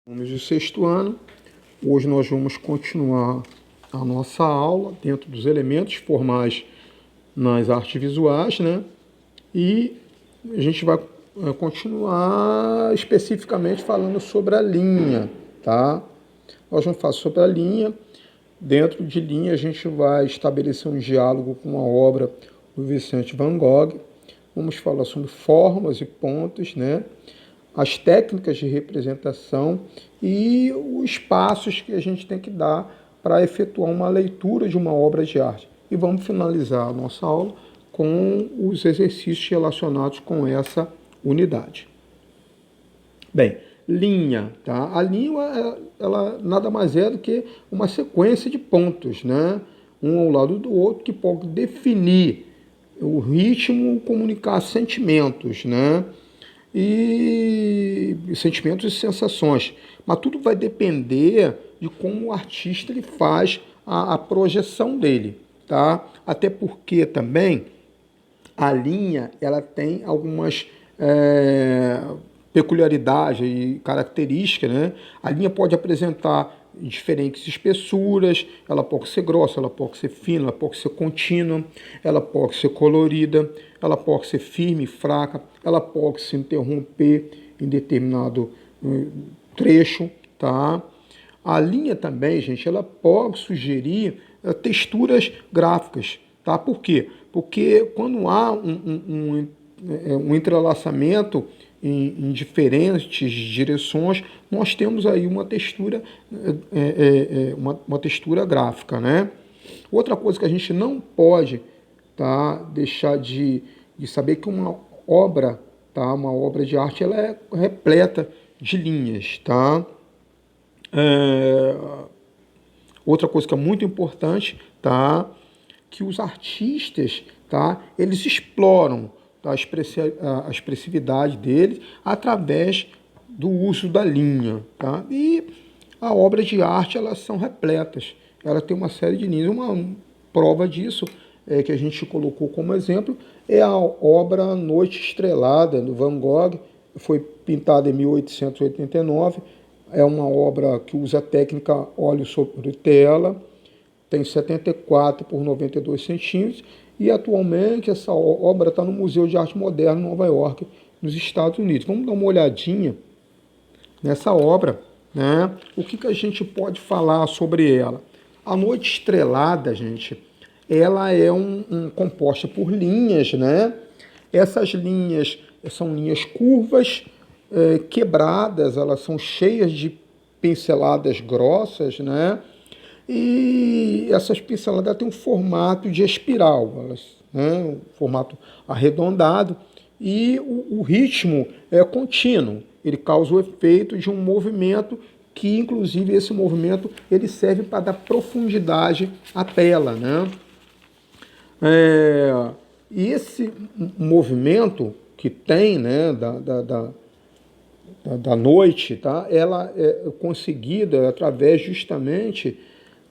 Alunos do sexto ano, hoje nós vamos continuar a nossa aula dentro dos elementos formais nas artes visuais, né? E a gente vai continuar especificamente falando sobre a linha, tá? Nós vamos falar sobre a linha. Dentro de linha, a gente vai estabelecer um diálogo com a obra do Vicente Van Gogh. Vamos falar sobre formas e pontos, né? As técnicas de representação e os passos que a gente tem que dar para efetuar uma leitura de uma obra de arte. E vamos finalizar a nossa aula com os exercícios relacionados com essa unidade. Bem, linha, tá? A linha, ela nada mais é do que uma sequência de pontos, né? Um ao lado do outro, que pode definir o ritmo, comunicar sentimentos, né? E sentimentos e sensações. Mas tudo vai depender de como o artista ele faz a projeção dele, tá? Até porque também a linha ela tem algumas peculiaridades e características, né? A linha pode apresentar diferentes espessuras, ela pode ser grossa, ela pode ser fina, ela pode ser contínua, ela pode ser colorida, ela pode ser firme, fraca, ela pode se interromper em determinado trecho, tá? A linha também, gente, ela pode sugerir texturas gráficas, tá? Por quê? Porque quando há um entrelaçamento em diferentes direções, nós temos aí uma textura, uma textura gráfica, né? Outra coisa que a gente não pode, tá, deixar de saber que uma obra, tá, uma obra de arte, ela é repleta de linhas, tá? Outra coisa que é muito importante, tá, que os artistas, tá, eles exploram, tá, a expressividade deles através do uso da linha, tá? E a obra de arte, elas são repletas, ela tem uma série de linhas. Uma prova disso que a gente colocou como exemplo é a obra Noite Estrelada do Van Gogh, foi pintada em 1889. É uma obra que usa a técnica óleo sobre tela, tem 74 por 92 centímetros, e atualmente essa obra está no Museu de Arte Moderna em Nova York, nos Estados Unidos. Vamos dar uma olhadinha nessa obra, né? O que a gente pode falar sobre ela? A Noite Estrelada, gente, ela é composta por linhas, né? Essas linhas são linhas curvas, quebradas, elas são cheias de pinceladas grossas, né? E essas pinceladas têm um formato de espiral, um formato arredondado, e o ritmo é contínuo. Ele causa o efeito de um movimento que, inclusive, esse movimento ele serve para dar profundidade à tela, né? E esse movimento que tem, né, da noite, tá? Ela é conseguida através justamente,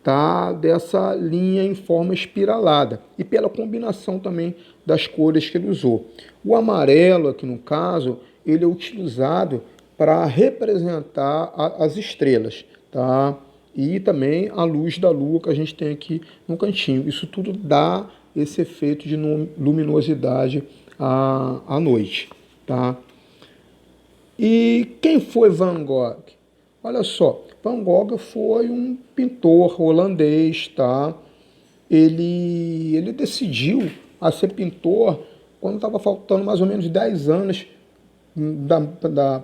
tá, dessa linha em forma espiralada e pela combinação também das cores que ele usou. O amarelo, aqui no caso, ele é utilizado para representar as estrelas, tá? E também a luz da lua que a gente tem aqui no cantinho. Isso tudo dá esse efeito de luminosidade à noite, tá? E quem foi Van Gogh? Olha só, Van Gogh foi um pintor holandês, tá? Ele decidiu a ser pintor quando estava faltando mais ou menos 10 anos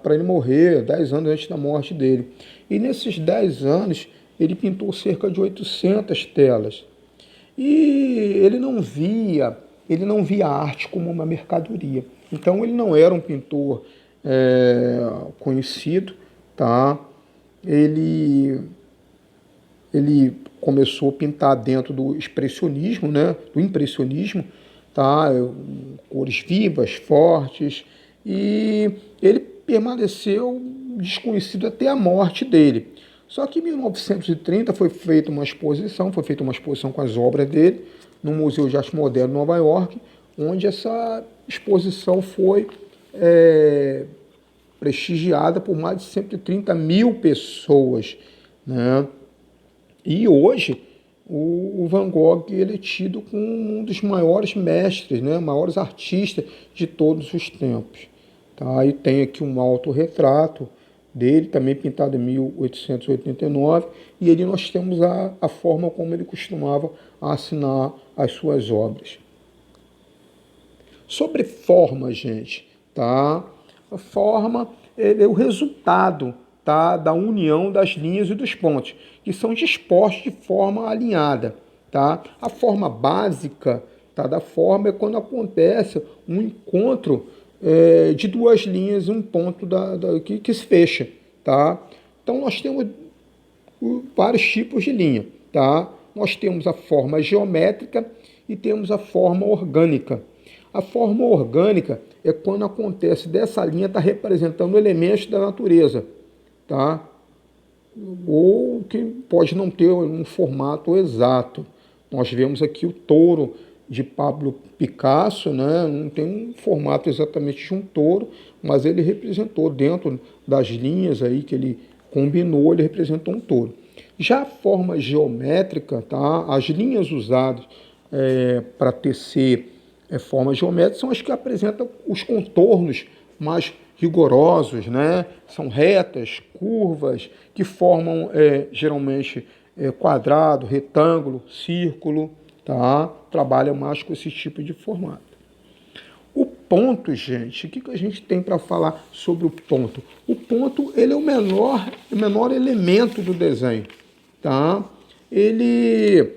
para ele morrer, 10 anos antes da morte dele. E nesses 10 anos, ele pintou cerca de 800 telas. E ele não via a arte como uma mercadoria. Então ele não era um pintor conhecido, tá? Ele começou a pintar dentro do expressionismo, né? Do impressionismo, tá? Cores vivas, fortes, e ele permaneceu desconhecido até a morte dele. Só que em 1930 foi feita uma exposição com as obras dele no Museu de Arte Moderna em Nova York, onde essa exposição foi prestigiada por mais de 130 mil pessoas, né? E hoje o Van Gogh ele é tido como um dos maiores mestres, né? Maiores artistas de todos os tempos. Tá? E tem aqui um autorretrato dele, também pintado em 1889, e ali nós temos a forma como ele costumava assinar as suas obras. Sobre forma, gente, tá? A forma é o resultado, tá, da união das linhas e dos pontos, que são dispostos de forma alinhada, tá? A forma básica, tá, da forma é quando acontece um encontro de duas linhas e um ponto que se fecha, tá? Então nós temos vários tipos de linha, tá? Nós temos a forma geométrica e temos a forma orgânica. A forma orgânica é quando acontece dessa linha está representando elementos da natureza, tá? Ou que pode não ter um formato exato. Nós vemos aqui o touro de Pablo Picasso, né? Não tem um formato exatamente de um touro, mas ele representou dentro das linhas aí que ele combinou, ele representou um touro. Já a forma geométrica, tá? As linhas usadas para tecer formas geométricas são as que apresentam os contornos mais rigorosos, né? São retas, curvas, que formam geralmente quadrado, retângulo, círculo, tá? Trabalha mais com esse tipo de formato. O ponto, gente, o que a gente tem para falar sobre o ponto? O ponto ele é o menor elemento do desenho, tá? Ele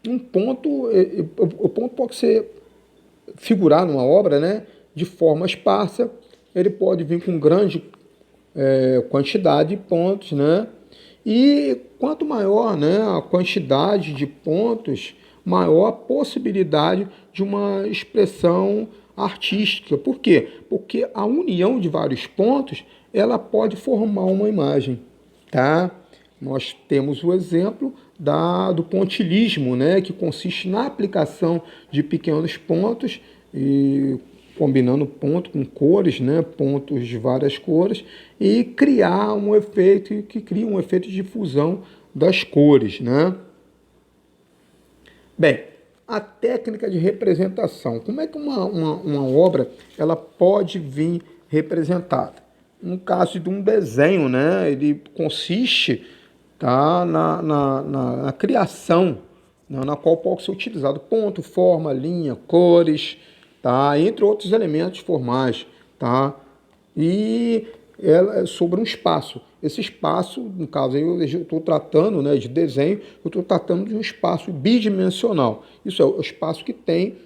um ponto, o ponto pode ser figurar numa obra, né, de forma esparsa, ele pode vir com grande quantidade de pontos, né, e quanto maior, né, a quantidade de pontos, maior a possibilidade de uma expressão artística. Por quê? Porque a união de vários pontos, ela pode formar uma imagem, tá? Nós temos o exemplo do pontilhismo, né, que consiste na aplicação de pequenos pontos e combinando ponto com cores, né, pontos de várias cores, e criar um efeito que cria um efeito de difusão das cores, né? Bem, a técnica de representação. Como é que uma obra ela pode vir representada? No caso de um desenho, né, ele consiste, tá, na criação, né, na qual pode ser utilizado ponto, forma, linha, cores, tá, entre outros elementos formais, tá, e ela é sobre um espaço. Esse espaço, no caso aí eu estou tratando, né, de desenho, eu estou tratando de um espaço bidimensional. Isso é o espaço que tem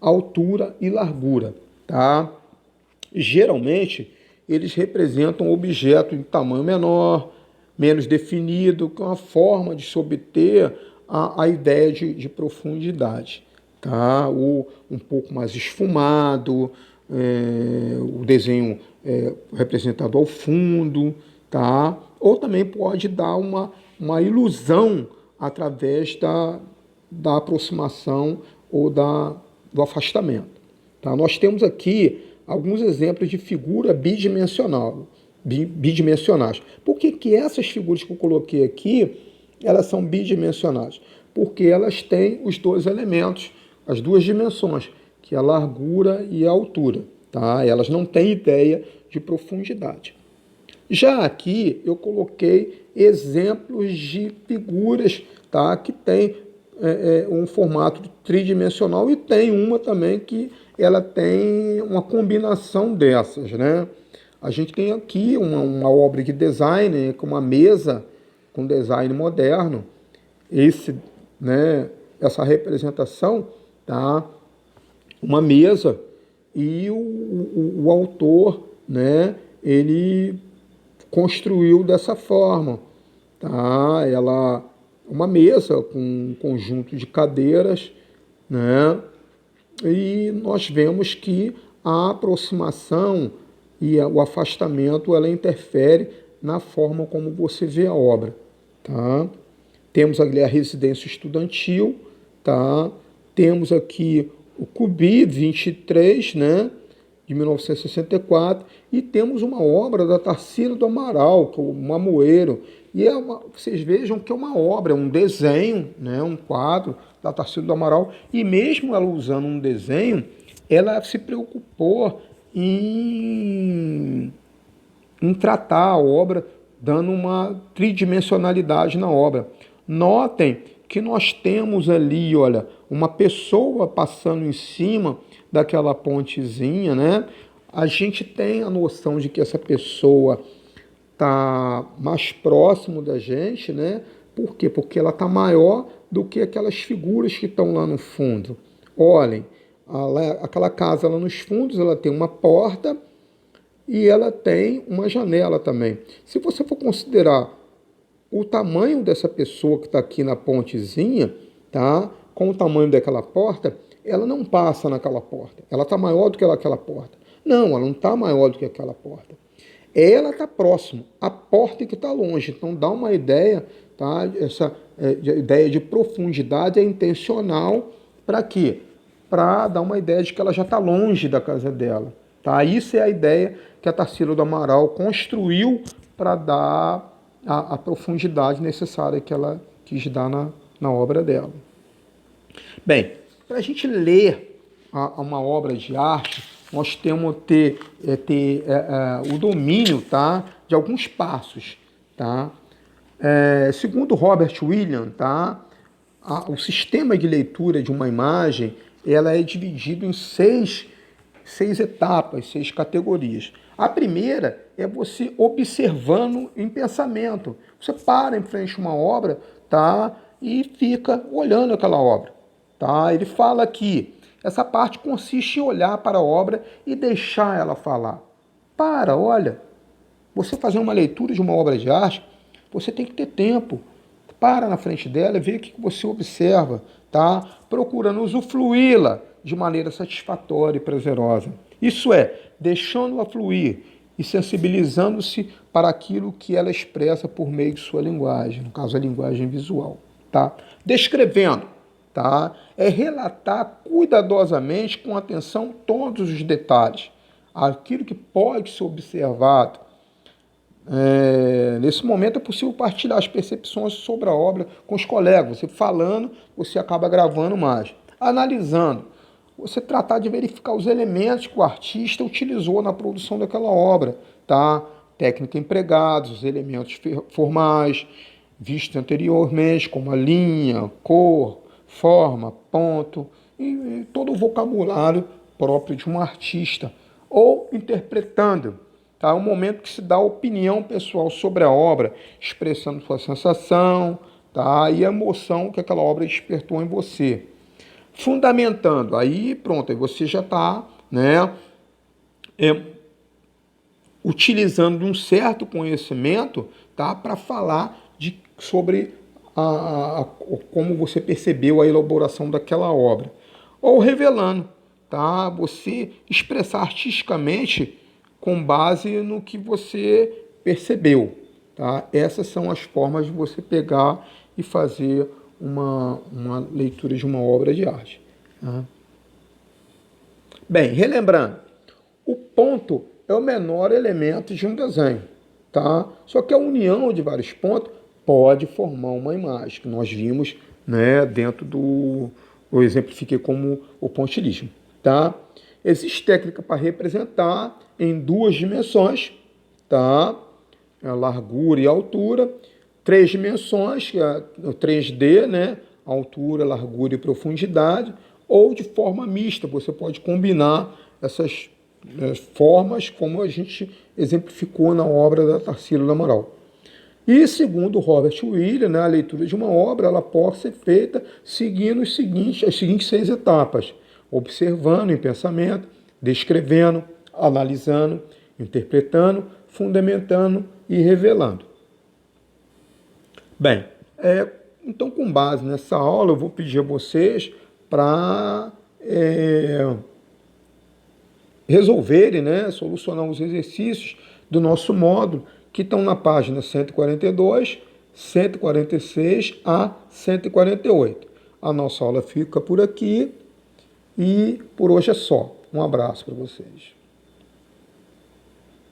altura e largura, tá? Geralmente eles representam objetos de tamanho menor, menos definido, com a forma de se obter a ideia de profundidade, tá? Ou um pouco mais esfumado, o desenho representado ao fundo, tá? Ou também pode dar uma ilusão através da aproximação ou do afastamento. Tá? Nós temos aqui alguns exemplos de figura bidimensionais. Por que essas figuras que eu coloquei aqui, elas são bidimensionais? Porque elas têm os dois elementos, as duas dimensões, que é a largura e a altura. Tá? Elas não têm ideia de profundidade. Já aqui eu coloquei exemplos de figuras, tá, que tem um formato tridimensional e tem uma também que ela tem uma combinação dessas, né? A gente tem aqui uma obra de design com uma mesa com design moderno. Essa representação, tá? Uma mesa e o autor, né? Ele construiu dessa forma, tá? Uma mesa com um conjunto de cadeiras, né? E nós vemos que a aproximação e o afastamento ela interfere na forma como você vê a obra, tá? Temos ali a residência estudantil, tá? Temos aqui o Cubi 23, né? de 1964, e temos uma obra da Tarsila do Amaral, que é o Mamoeiro, e vocês vejam que é uma obra, é um desenho, né, um quadro da Tarsila do Amaral, e mesmo ela usando um desenho, ela se preocupou em tratar a obra, dando uma tridimensionalidade na obra. Notem que nós temos ali, olha, uma pessoa passando em cima daquela pontezinha, né? A gente tem a noção de que essa pessoa está mais próximo da gente, né? Por quê? Porque ela está maior do que aquelas figuras que estão lá no fundo. Olhem, aquela casa lá nos fundos, ela tem uma porta e ela tem uma janela também. Se você for considerar o tamanho dessa pessoa que está aqui na pontezinha, tá? Com o tamanho daquela porta, ela não passa naquela porta. Ela está maior do que aquela porta. Não, ela não está maior do que aquela porta. Ela está próximo, a porta que está longe. Então dá uma ideia, tá? Essa ideia de profundidade é intencional para quê? Para dar uma ideia de que ela já está longe da casa dela. Tá? Isso é a ideia que a Tarsila do Amaral construiu para dar a profundidade necessária que ela quis dar na obra dela. Bem, para a gente ler uma obra de arte, nós temos que ter o domínio, tá, de alguns passos. Tá? Segundo Robert Williams, tá, o sistema de leitura de uma imagem ela é dividido em seis etapas, 6 categorias. A primeira é você observando em pensamento. Você para em frente a uma obra, tá? E fica olhando aquela obra, tá? Ele fala que essa parte consiste em olhar para a obra e deixar ela falar. Olha. Você fazer uma leitura de uma obra de arte, você tem que ter tempo. Para na frente dela e vê o que você observa, tá? Procurando usufruí-la de maneira satisfatória e prazerosa. Isso é, deixando-a fluir e sensibilizando-se para aquilo que ela expressa por meio de sua linguagem, no caso a linguagem visual, tá? Descrevendo, tá? É relatar cuidadosamente, com atenção, todos os detalhes, aquilo que pode ser observado. Nesse momento é possível partilhar as percepções sobre a obra com os colegas. Você falando, você acaba gravando mais. Analisando, você tratar de verificar os elementos que o artista utilizou na produção daquela obra, tá? Técnica empregados, os elementos formais, vistos anteriormente, como a linha, cor, forma, ponto, e todo o vocabulário próprio de um artista. Ou interpretando, tá? É um momento que se dá opinião pessoal sobre a obra, expressando sua sensação, tá? E a emoção que aquela obra despertou em você. Fundamentando, aí pronto, aí você já está, né, utilizando um certo conhecimento, tá, para falar sobre como você percebeu a elaboração daquela obra. Ou revelando, tá, você expressar artisticamente com base no que você percebeu. Tá? Essas são as formas de você pegar e fazer uma leitura de uma obra de arte. Tá? Bem, relembrando, o ponto é o menor elemento de um desenho. Tá? Só que a união de vários pontos pode formar uma imagem, que nós vimos, né, dentro do... Eu exemplifiquei como o pontilhismo. Tá? Existe técnica para representar em 2 dimensões, tá? A largura e a altura, 3 dimensões, que é o 3D, né? Altura, largura e profundidade, ou de forma mista, você pode combinar essas formas como a gente exemplificou na obra da Tarsila do Amaral. E segundo Robert Williams, né, a leitura de uma obra ela pode ser feita seguindo as seguintes 6 etapas: observando em pensamento, descrevendo, analisando, interpretando, fundamentando e revelando. Bem, então com base nessa aula eu vou pedir a vocês para resolverem, né, solucionar os exercícios do nosso módulo que estão na página 142, 146 a 148. A nossa aula fica por aqui e por hoje é só. Um abraço para vocês.